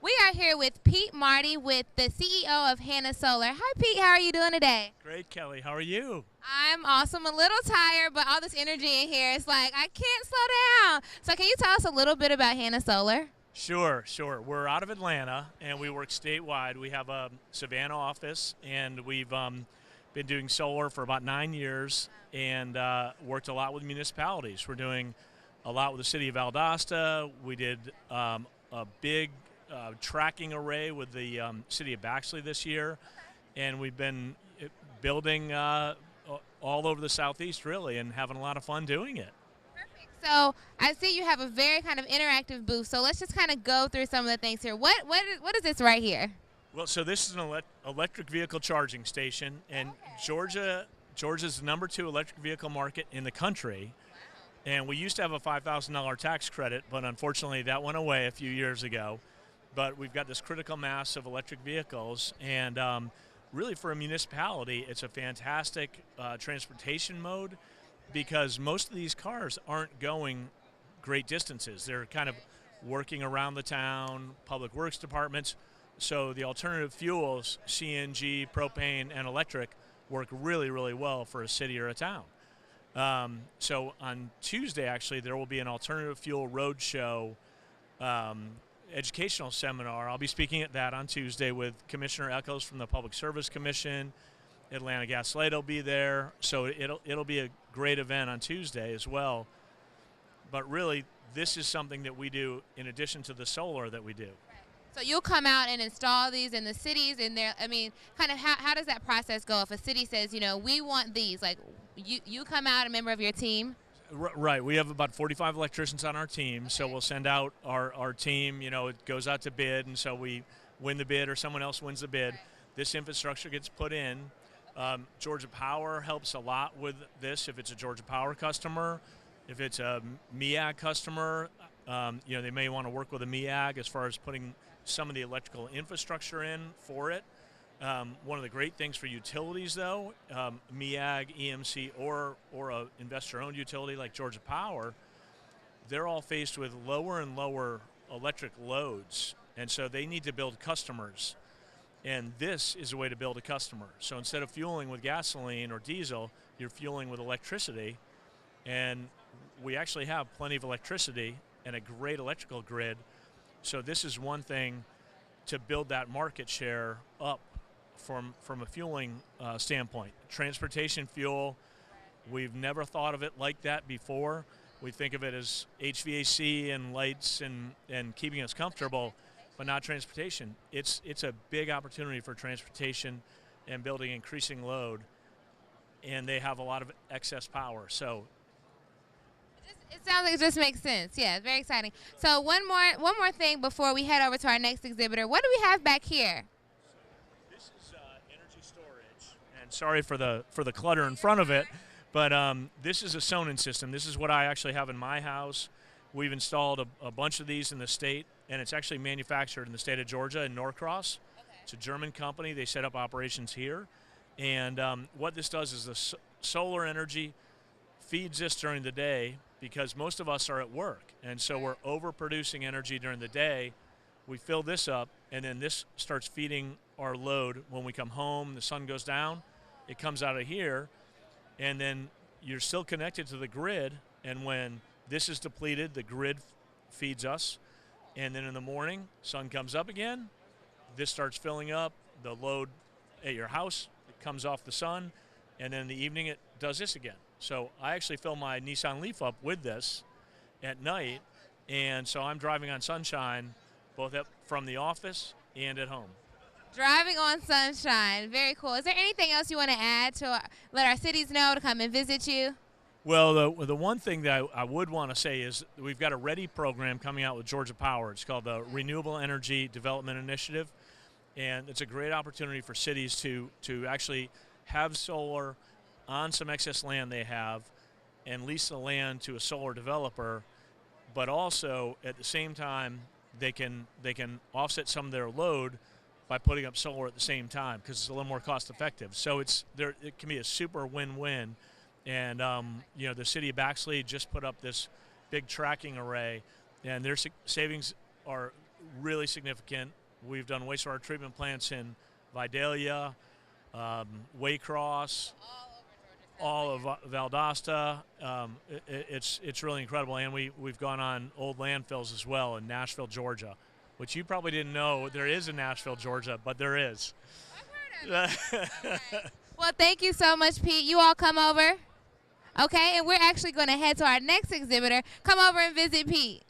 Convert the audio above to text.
We are here with Pete Marty, with the CEO of Hannah Solar. Hi, Pete. How are you doing today? Great, Kelly. How are you? I'm awesome. A little tired, but all this energy in here, it's like I can't slow down. So, can you tell us a little bit about Hannah Solar? Sure. We're out of Atlanta, and we work statewide. We have a Savannah office, and we've been doing solar for about 9 years and worked a lot with municipalities. We're doing a lot with the city of Valdosta. We did a big tracking array with the city of Baxley this year, and we've been building all over the southeast, really, and having a lot of fun doing it. So, I see you have a very kind of interactive booth. So, let's just kind of go through some of the things here. What is this right here? Well, so this is an electric vehicle charging station, and Georgia's the #2 electric vehicle market in the country. And we used to have a $5,000 tax credit, but unfortunately that went away a few years ago. But we've got this critical mass of electric vehicles, and really for a municipality, it's a fantastic transportation mode because most of these cars aren't going great distances. They're kind of working around the town, public works departments. So the alternative fuels, CNG, propane, and electric, work really, really well for a city or a town. So on Tuesday, actually, there will be an alternative fuel roadshow educational seminar. I'll be speaking at that on Tuesday with Commissioner Echoes from the Public Service Commission. Atlanta Gas Light will be there. So it'll be a great event on Tuesday as well. But really, this is something that we do in addition to the solar that we do. So, you'll come out and install these in the cities, and there. I mean, kind of how does that process go? If a city says, we want these, like you come out, a member of your team. Right. We have about 45 electricians on our team, so we'll send out our team. It goes out to bid, and so we win the bid or someone else wins the bid. This infrastructure gets put in. Georgia Power helps a lot with this if it's a Georgia Power customer. If it's a MEAG customer, they may want to work with a MEAG as far as putting some of the electrical infrastructure in for it. One of the great things for utilities, though, MEAG, EMC, or a investor-owned utility like Georgia Power, they're all faced with lower and lower electric loads, and so they need to build customers. And this is a way to build a customer. So instead of fueling with gasoline or diesel, you're fueling with electricity, and we actually have plenty of electricity and a great electrical grid. So this is one thing to build that market share up from a fueling standpoint. Transportation fuel, we've never thought of it like that before. We think of it as HVAC and lights and keeping us comfortable, but not transportation. It's a big opportunity for transportation and building increasing load, and they have a lot of excess power. So it sounds like it just makes sense. Yeah, it's very exciting. So one more thing before we head over to our next exhibitor. What do we have back here? This is energy storage, and sorry for the clutter in front of it, but this is a Sonnen system. This is what I actually have in my house. We've installed a bunch of these in the state, and it's actually manufactured in the state of Georgia in Norcross. Okay. It's a German company. They set up operations here, and what this does is the solar energy feeds this during the day, because most of us are at work, and so we're overproducing energy during the day. We fill this up, and then this starts feeding our load when we come home. The sun goes down, it comes out of here, and then you're still connected to the grid, and when this is depleted, the grid feeds us, and then in the morning, sun comes up again, this starts filling up, the load at your house, it comes off the sun, and then in the evening it does this again. So I actually fill my Nissan Leaf up with this at night, and so I'm driving on sunshine both from the office and at home. Driving on sunshine. Very cool. Is there anything else you want to add to let our cities know to come and visit you? Well, the one thing that I would want to say is we've got a READY program coming out with Georgia Power. It's called the Renewable Energy Development Initiative, and it's a great opportunity for cities to actually have solar on some excess land they have and lease the land to a solar developer, but also at the same time they can offset some of their load by putting up solar at the same time because it's a little more cost effective. So it can be a super win-win. And the city of Baxley just put up this big tracking array, and their savings are really significant. We've done wastewater treatment plants in Vidalia, Waycross, all of Valdosta. It's really incredible, and we've gone on old landfills as well in Nashville, Georgia, which you probably didn't know there is in Nashville, Georgia, but there is. I've heard of it. Okay. Well, thank you so much, Pete. You all come over. Okay, and we're actually going to head to our next exhibitor. Come over and visit Pete.